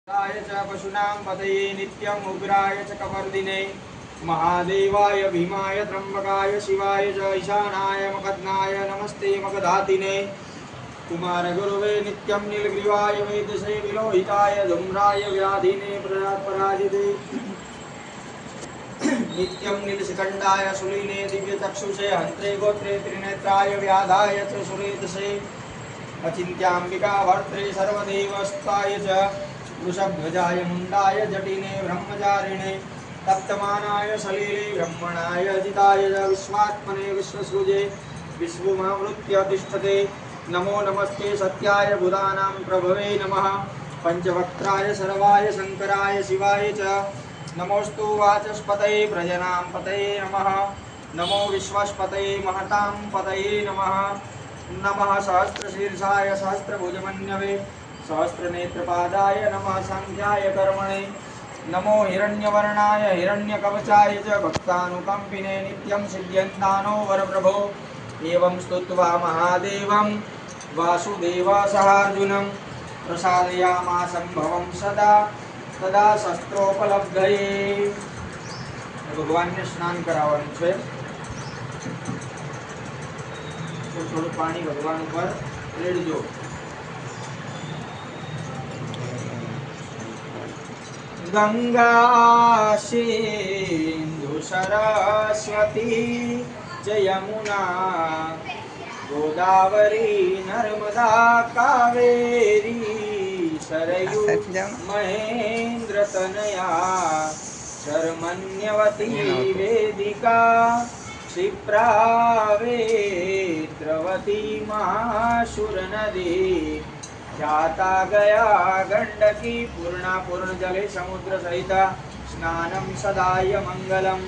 च पशूनां पतये नित्यं उग्राय च कपर्दिने महादेवाय भीमाय त्र्यंबकाय शिवाय च ईशानाय मकद्नाय नमस्ते मकधातिने कुमारगुरुवे नित्यं नीलग्रीवाय वेदसे विलोहिताय धूम्राय व्याधिने पराजिते नित्यं नीलशिखण्डाय शूलिने दिव्यचक्षुषे हन्त्रे गोत्रे त्रिनेत्राय व्याधाय च सुरेतसे अचिन्त्याम्बिका भर्त्रे सर्वदेवस्ताय च वृषभध्वजाय मुण्डाय जटिने ब्रह्मचारिणे तप्तमानाय सलीले ब्रह्मणाय अजिताय विश्वात्मने विश्वसृजे विश्वमावृत्य तिष्ठते नमो नमस्ते सत्याय बुधानां प्रभवे नमः पंचवक्त्राय सर्वाय शंकराय शिवाय च नमोस्तु वाचस्पतये प्रजनां पतये नमः नमो विश्वस्पतये महतां पतये नमः नमः सहस्रशीर्षाय सहस्रभुजमन्यवे सहस्रनेत्रपादाय नमः संख्याय कर्मणे नमो हिरण्यवर्णाय हिरण्यकवचाय च भक्तानुकम्पिने नित्यं सिद्ध्यन्तानो वरप्रभो एवं स्तुत्वा महादेवं वासुदेवसहार्जुनं प्रसादयामासं भवं सदा तदा शस्त्रोपलब्धये भगवानने स्नान करावવાનું છે થોડું પાણી ભગવાન ઉપર રેડજો गंगा सिंधु सरस्वती च यमुना गोदावरी नर्मदा कावेरी सरयू महेंद्र तनया शर्मण्यवती वेदिका क्षिप्रा वेत्रवती महाशुर नदी जाता गया गंडकी पूर्णा पूर्ण जले समुद्र सहित स्नानं सदाय मंगलम